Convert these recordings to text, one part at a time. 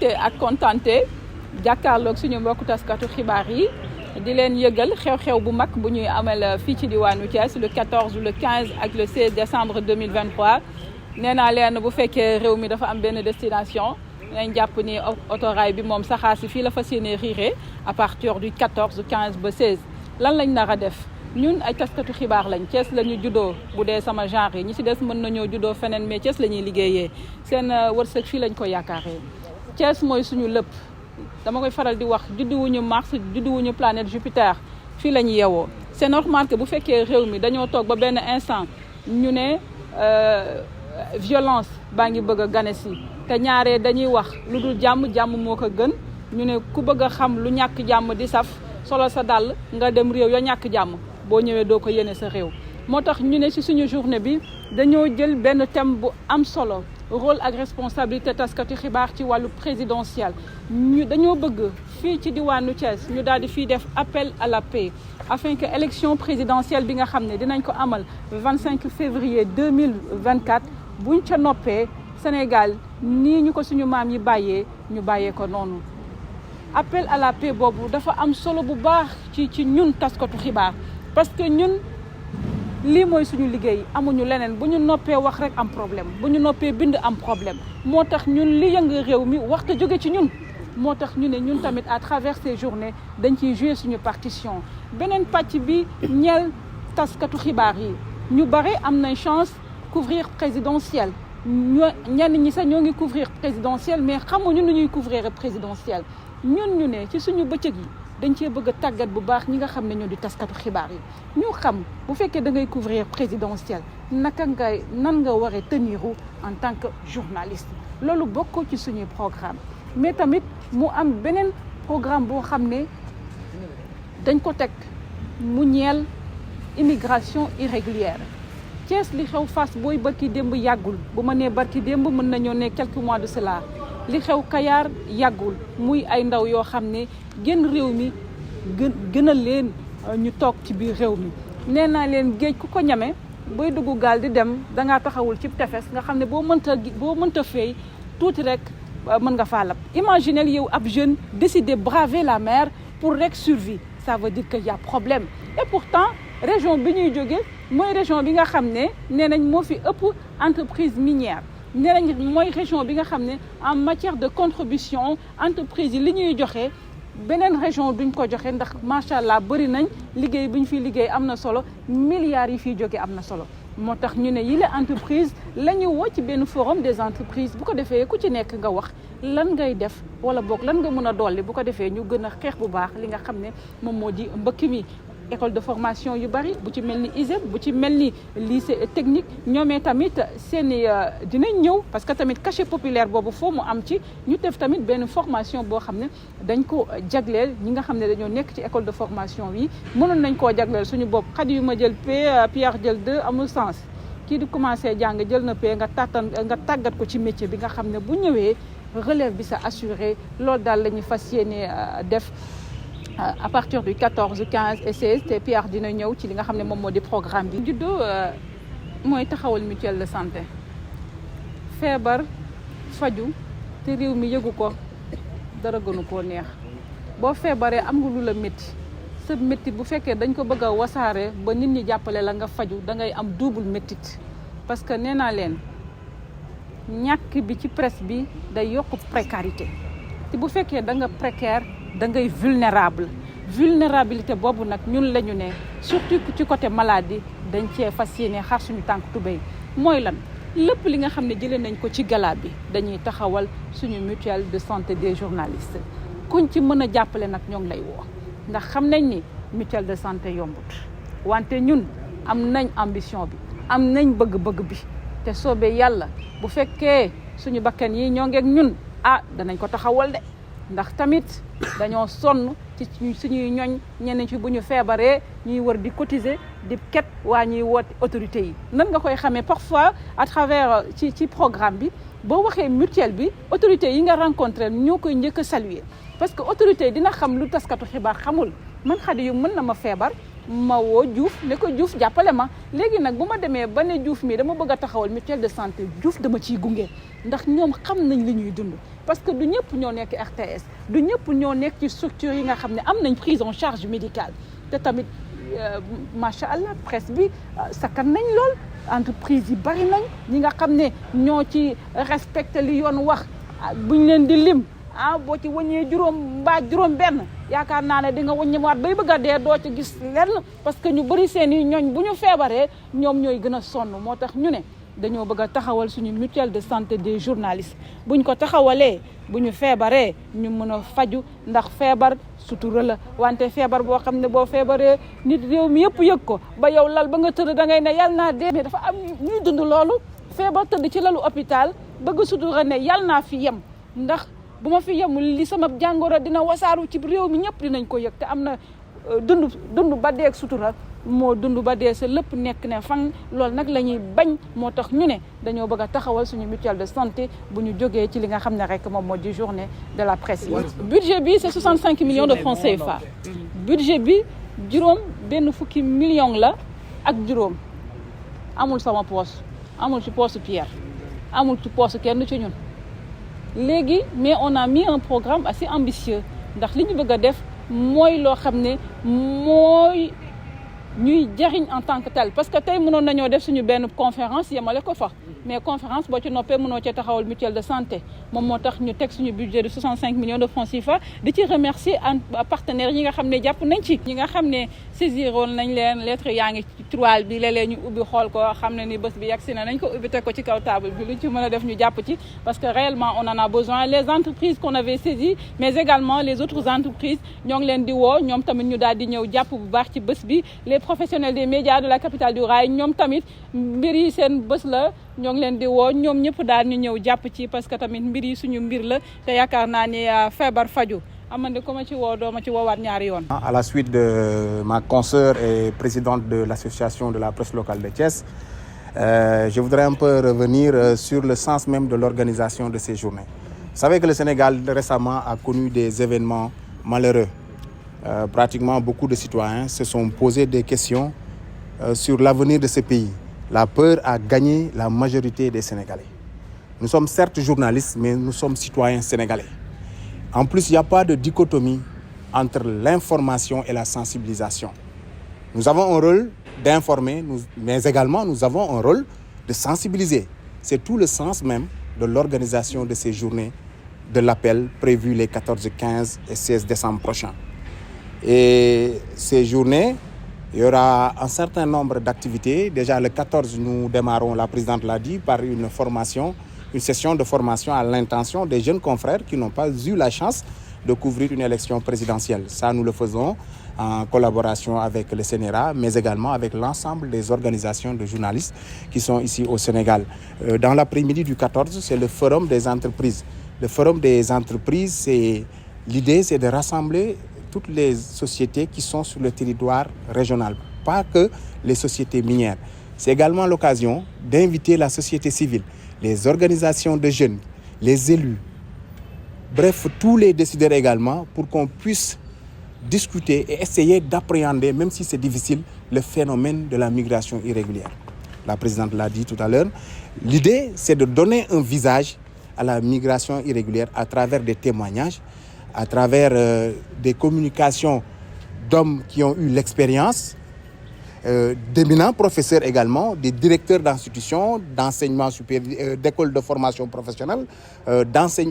mbégte ak kontaante jàkkaarloog suñu mbokku taskatu xibaar yi di leen yëgal xew-xew bu mag bu ñuy amal fii ci diwaanu Thiès le 14 le 15 ak le 16 décembre 2023 nee naa leen bu fekkee réew mi dafa am benn destination nañ jàpp ni autorail bi moom saxaar si fii la fas yéene riire à partir du 14 15 ba 16 lan lañ nar a def ñun ay taskatu xibaar lañ Thiès la ñu juddoo bu dee sama genre yi ñi ci des mën nañoo juddoo feneen mais Thiès la ñuy liggéeyee seen wërsëg fii lañ ko yaakaaree Thiès mooy suñu lépp dama koy faral di wax judduwuñu Mars judduwuñu planète Jupiter fii la ñu yewoo c'est normal que bu fekkee réew mi dañoo toog ba benn instant ñu ne violence baa ngi bëgg a gane si te ñaaree dañuy wax lu dul jàmm moo ko gën ñu ne ku bëgg a xam lu ñàkk jàmm di saf solo sa dàll nga dem réew ya ñàkk jàmm boo ñëwee doo ko yéene sa réew moo tax ñu ne ci suñu journée bi dañoo jël benn thème bu am solo rôle ak responsabilité taskati xibaar ci wàllu présidentiel ñu dañoo bëgg fii ci diwaanu Thiès ñu daal di fii def appel à la paix afin que élection présidentielle bi nga xam ne dinañ ko amal 25 février 2024 buñ ca noppee Sénégal nii ñu ko suñu maam yi bàyyee ñu bàyyee ko noonu appel à la paix boobu dafa am solo bu baax ci ñun taskatu xibaar parce que ñun lii mooy suñu liggéey amuñu leneen bu ñu noppee wax rek am problème bu ñu noppee bind am problème moo tax ñun li yëngu réew mi waxta jóge ci ñun moo tax ñu ne ñun tamit à travers ces journées dañ ciy jouer suñu partition beneen pàcc bi ñeel taskatu xibaar yi ñu bare am nañ chance couvrir présidentielle ñenn ñi sax ñoo ngi couvrir présidentielle mais xamuñu nu ñuy couvrir présidentielle ñun ñu ne ci suñu bëccëg yi dañ cee bëgg a tàggat bu baax ñi nga xam ne ñoo di taskatu xibaar yi ñu xam bu fekkee da ngay couvrir présidentielle nan nga waree teniru en tant que journaliste loolu bokk ci suñuy programme mais tamit mu am beneen programme boo xam ne dañ ko teg mu ñeel immigration irrégulière Thiès li xew Fass booy barki démb yàggul bu ma nee barki démb mën nañoo ne quelques mois de cela li xew Kayar yàggul muy ay ndaw yoo xam ne génn réew mi gënal leen ñu toog ci biir réew mi nee naa leen géej ku ko ñame booy dugg gaal di dem dangaa taxawul ci tefes nga xam ne boo mënta feey tuuti rek mën nga faa lab imaginez yow ab jeune décidé braver la mer pour rek survie ça veut dire que y a problème et pourtant région bi ñuy jóge mooy région bi nga xam ne nee nañ moo fi ëpp entreprise minière nee nañ mooy région bi nga xam ne en matière de contribution entreprise yi li ñuy joxe beneen région duñ ko joxe ndax macha allah bëri nañ liggéey bi ñu fiy liggéey am na solo milliards yi fiy jóge am na solo moo tax ñu ne yile entreprise la ñu woo ci benn forum des entreprises bu ko defee ku ci nekk nga wax lan ngay def wala boog lan nga mën a dolli bu ko defee ñu gën a xeex bu baax li nga xam ne moom moo di mbëkk mi école de formation yu bari bu ci mel ni ISEP bu ci mel ni lycée technique ñoomee tamit seeni dinañ ñëw parce que tamit cachet populaire boobu foo mu am ci ñu def tamit benn formation boo xam ne dañ ko jagleel ñi nga xam ne dañoo nekk ci école de formation yi mënoon nañ koo jagleel suñu bopp xadi yu ma jël P Pierre jël 2 amul sens kii di commencé jàng jël na P nga tàggat ko ci métier bi nga xam ne bu ñëwee relève bi sa assuré loolu daal la ñu fas yéene def à partir du 14 15 et 16 te Pierre dina ñëw ci li nga xam ne moom moo di programme bi. juddoo mooy taxawal mutuelle de santé feebar faju te réew mi yëgu ko dara gënu koo neex boo feebaree am nga lu la métti sa métti bu fekkee dañ ko bëgg a wasaare ba nit ñi jàppale la nga faju da ngay am double méttit parce que nee naa leen ñàkk bi ci presse bi day yokk précarité te bu fekkee da nga précaire da ngay vulnérabilité boobu nag ñun la ñu ne surtout ci côté maladie dañ cee fas yéene xar suñu tànk tubéy mooy lan lépp li nga xam ne jëlee nañ ko ci gala bi dañuy taxawal suñu mutuelle de santé des journalistes kuñ ci mën a jàppale nag ñoo ngi lay woo ndax xam nañ ni mutuelle de santé yombut wante ñun am nañ ambition bi am nañ bëgg-bëgg bi te soobee yàlla bu fekkee suñu bakkan yi ñoo ngeeg ñun danañ ko taxawal de ndax tamit dañoo sonn ci suñuy ñoñ ñenn ci bu ñu feebaree ñuy wër di cotiser di ket waa ñuy woote autorité yi nan nga koy xamee parfois à travers ci programme bi boo waxee mutuelle bi autorité yi nga rencontré ñoo koy njëkk a saluer parce que autorité dina xam lu taskatu xibaar xamul man xadi yu mën na ma feebar ma woo Diouf ne ko Diouf jàppale ma léegi nag bu ma demee ba ne Diouf mi dama bëgg a taxawal mutuelle de santé Diouf dama ciy gunge ndax ñoom xam nañ li ñuy dund parce que du ñëpp ñoo nekk RTS du ñëpp ñoo nekk ci structure yi nga xam ne am nañ prise en charge médicale te tamit macha allah presse bi sakkan nañ lool entreprise yi bari nañ ñi nga xam ne ñoo ci respecté li yoon wax buñ leen di lim boo ci wàññee juróom mbaa juróom benn yaakaar naa ne di nga wàññiwaat bay bëgg a dee doo ci gis lenn parce que ñu bëri seen i ñooñ bu ñu feebaree ñoom ñooy gën a sonn moo tax ñu ne dañoo bëgg a taxawal suñu mutuelle de santé des journalistes buñ ko taxawalee bu ñu feebaree ñu mën a faju ndax feebar sutura la wante feebar boo xam ne boo feebaree nit réew mi yëpp yëg ko ba yow lal ba nga tëdd da ngay ne yàlla naa dee mais dafa am ñuy dund loolu feebar tëdd ci lalu hôpital bëgg sutura ne yàlla naa fi yem ndax bu ma fi yemul li sama jàngoro dina wasaaru ci réew mi ñëpp dinañ ko yëg te am na dund ba deeg sutura moo dund ba dee sa lépp nekk ne fan loolu nag la ñuy bañ moo tax ñu ne dañoo bëgg a taxawal suñu mutuelle de santé bu ñu jógee ci li nga xam ne rek moom moo di journée de la presse yi. budget bi c'est 65 millions de francs CFA. budget bi juróom benn fukki millions la ak juróom amul sama poche amul ci poche Pierre amul ci poche kenn ci ñun léegi mais on a mis un programme assez ambitieux ndax li ñu bëgg a def mooy loo xam ne mooy ñuy jariñ en tant que tel parce que tey mënoon nañoo def suñu benn conférence yemale ko fa mais conférence boo ci noppee mënoo cee taxawal mutuelle de santé moom moo tax ñu teg suñu budget de 65 millions de francs CFA di ci remercier partenaires yi nga xam ne jàpp nañ ci ñi nga xam ne saisiroon nañ leen lettre yaa ngi ci tiroir bi léeg-léeg ñu ubbi xool ko xam ne ni bés bi yegsi na nañ ko ubbi teg ko ci kaw table bi luñ ci mën a def ñu jàpp ci parce que réellement on en a besoin les entreprises qu'on avait saisies mais également les autres entreprises ñoo ngi leen di woo ñoom tamit ñu daal di ñëw jàpp bu baax ci bés bi les professionnels des médias de la capitale du rail ñoom tamit mbir yi seen bés la ñoo ngi leen di woo ñoom ñëpp daal ñu ñëw jàpp ci parce que tamit mbir yi suñu mbir la te yaakaar naa ni feebar faju amande ko ma ci woo doo ma ci woowaat ñaari yoon. À la suite de ma consoeur et présidente de l'association de la presse locale de Thiès, je voudrais un peu revenir sur le sens même de l'organisation de ces journées. Vous savez que le Sénégal récemment a connu des événements malheureux. Pratiquement beaucoup de citoyens se sont posés des questions sur l'avenir de ce pays. La peur a gagné la majorité des Sénégalais. Nous sommes certes journalistes, mais nous sommes citoyens sénégalais. En plus, il n'y a pas de dichotomie entre l'information et la sensibilisation. Nous avons un rôle d'informer, mais également nous avons un rôle de sensibiliser. C'est tout le sens même de l'organisation de ces journées, de l'appel prévu les 14, 15 et 16 décembre prochains. Et ces journées, il y aura un certain nombre d'activités. Déjà le 14, nous démarrons, la présidente l'a dit, par une session de formation à l'intention des jeunes confrères qui n'ont pas eu la chance de couvrir une élection présidentielle. Ça, nous le faisons en collaboration avec le CNRA, mais également avec l'ensemble des organisations de journalistes qui sont ici au Sénégal. Dans l'après-midi du 14, c'est le Forum des entreprises. Le Forum des entreprises, l'idée, c'est de rassembler toutes les sociétés qui sont sur le territoire régional, pas que les sociétés minières. C'est également l'occasion d'inviter la société civile, les organisations de jeunes, les élus, bref, tous les décideurs également, pour qu'on puisse discuter et essayer d'appréhender, même si c'est difficile, le phénomène de la migration irrégulière. La présidente l'a dit tout à l'heure. L'idée, c'est de donner un visage à la migration irrégulière à travers des témoignages, à travers des communications d'hommes qui ont eu l'expérience, d'éminents professeurs également, des directeurs d'institutions, d'enseignement supérieur, d'écoles de formation professionnelle,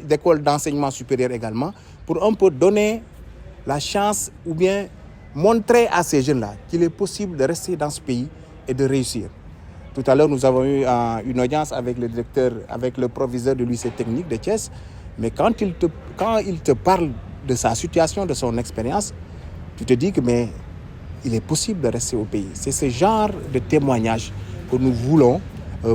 d'écoles d'enseignement supérieur également, pour un peu donner la chance ou bien montrer à ces jeunes-là qu'il est possible de rester dans ce pays et de réussir. Tout à l'heure, nous avons eu une audience avec le directeur, avec le proviseur du lycée technique de Thiès, mais quand il te parle de sa situation, de son expérience, tu te dis que il est possible de rester au pays. C'est ce genre de témoignage que nous voulons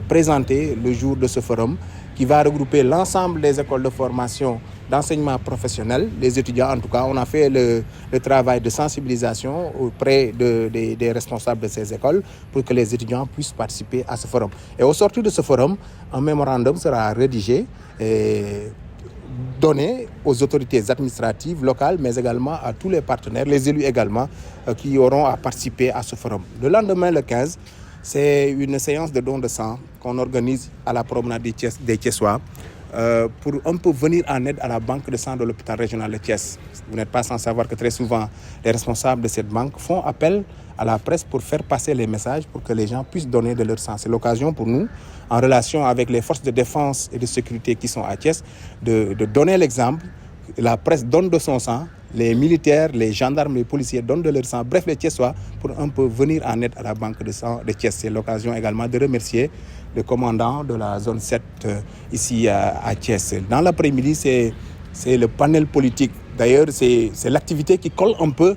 présenter le jour de ce forum qui va regrouper l'ensemble des écoles de formation d'enseignement professionnel, les étudiants en tout cas. On a fait le travail de sensibilisation auprès des responsables de ces écoles pour que les étudiants puissent participer à ce forum. Et au sortir de ce forum, un mémorandum sera rédigé et donné aux autorités administratives locales, mais également à tous les partenaires, les élus également, qui auront à participer à ce forum. Le lendemain, le 15, c'est une séance de don de sang qu'on organise à la promenade des Thiessois, pour un peu venir en aide à la banque de sang de l'hôpital régional de Thiès. Vous n'êtes pas sans savoir que très souvent, les responsables de cette banque font appel à la presse pour faire passer les messages pour que les gens puissent donner de leur sang. C'est l'occasion pour nous, en relation avec les forces de défense et de sécurité qui sont à Thiès, de donner l'exemple. La presse donne de son sang, les militaires, les gendarmes, les policiers donnent de leur sang. Bref, les Thiessois, pour un peu venir en aide à la banque de sang de Thiès. C'est l'occasion également de remercier le commandant de la zone 7 ici à Thiès. Dans l'après-midi, c'est le panel politique. D'ailleurs, c'est l'activité qui colle un peu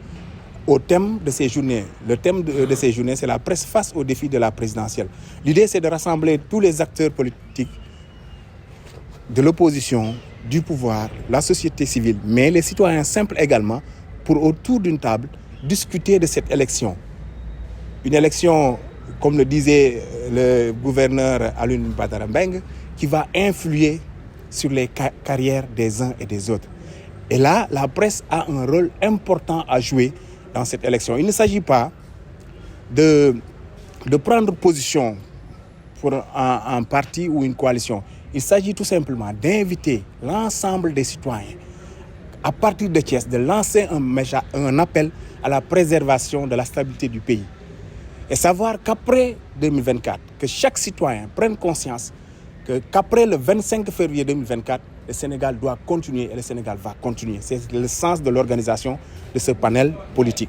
au thème de ces journées. Le thème de ces journées, c'est la presse face aux défis de la présidentielle. L'idée, c'est de rassembler tous les acteurs politiques de l'opposition, du pouvoir, la société civile, mais les citoyens simples également, pour autour d'une table, discuter de cette élection. Une élection, comme le disait le gouverneur Alioune Badara Mbengue, qui va influer sur les carrières des uns et des autres. Et là, la presse a un rôle important à jouer dans cette élection. Il ne s'agit pas de prendre position pour un parti ou une coalition. Il s'agit tout simplement d'inviter l'ensemble des citoyens, à partir de Thiès, de lancer un appel à la préservation de la stabilité du pays. Et savoir qu'après 2024, que chaque citoyen prenne conscience qu'après le 25 février 2024, le Sénégal doit continuer et le Sénégal va continuer. C'est le sens de l'organisation de ce panel politique.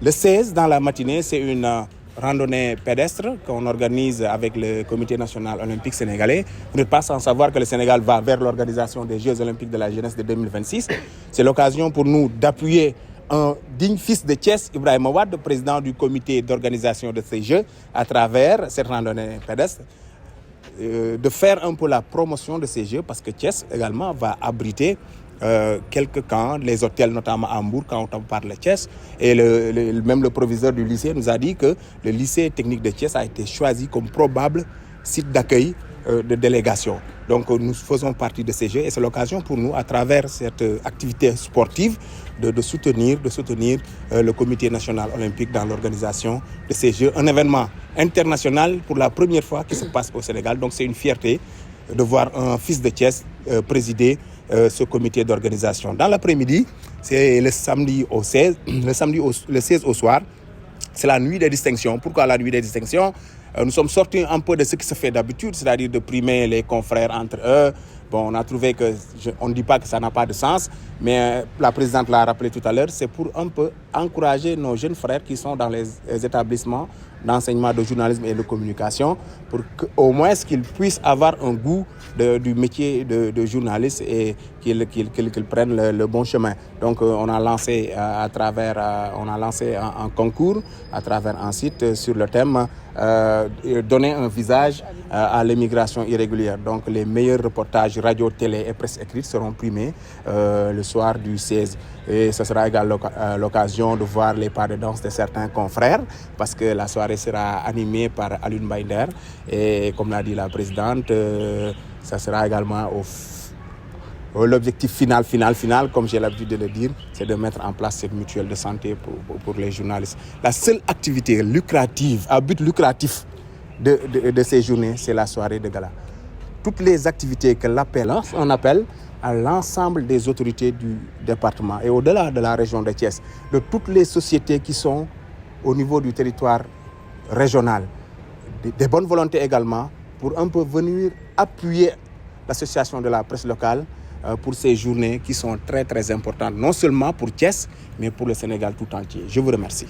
Le 16, dans la matinée, c'est une randonnée pédestre qu'on organise avec le Comité national olympique sénégalais. Vous n'êtes pas sans savoir que le Sénégal va vers l'organisation des Jeux olympiques de la jeunesse de 2026. C'est l'occasion pour nous d'appuyer un digne fils de Thiès, Ibrahima Wade, président du comité d'organisation de ces Jeux, à travers cette randonnée pédestre, de faire un peu la promotion de ces Jeux, parce que Thiès également va abriter quelques camps, les hôtels notamment à Hambourg, quand on parle de Thiès. Et même le proviseur du lycée nous a dit que le lycée technique de Thiès a été choisi comme probable site d'accueil de délégation. Donc nous faisons partie de ces Jeux et c'est l'occasion pour nous, à travers cette activité sportive, de soutenir le Comité national olympique dans l'organisation de ces Jeux. Un événement international pour la première fois qui se passe au Sénégal. Donc c'est une fierté de voir un fils de Thiès présider ce comité d'organisation. Dans l'après-midi, c'est le samedi au 16, le 16 au soir, c'est la nuit des distinctions. Pourquoi la nuit des distinctions ? Nous sommes sortis un peu de ce qui se fait d'habitude, c'est-à-dire de primer les confrères entre eux. Bon, on a trouvé que, on ne dit pas que ça n'a pas de sens, mais la présidente l'a rappelé tout à l'heure, c'est pour un peu encourager nos jeunes frères qui sont dans les établissements d'enseignement de journalisme et de communication, pour qu'au moins qu'ils puissent avoir un goût du métier de journaliste et qu'ils prennent le bon chemin. Donc on a lancé un concours à travers un site sur le thème donner un visage à l'immigration irrégulière. Donc les meilleurs reportages radio, télé et presse écrite seront primés le soir du 16. Et ce sera également l'occasion de voir les pas de danse de certains confrères, parce que la soirée sera animée par Alioune Bainder. Et comme l'a dit la présidente, ça sera également l'objectif final, comme j'ai l'habitude de le dire, c'est de mettre en place cette mutuelle de santé pour les journalistes. La seule activité lucrative, à but lucratif de ces journées, c'est la soirée de gala. Toutes les activités que l'appel, on appelle à l'ensemble des autorités du département et au-delà de la région de Thiès, de toutes les sociétés qui sont au niveau du territoire régional, des bonnes volontés également, pour un peu venir appuyer l'association de la presse locale pour ces journées qui sont très très importantes, non seulement pour Thiès, mais pour le Sénégal tout entier. Je vous remercie.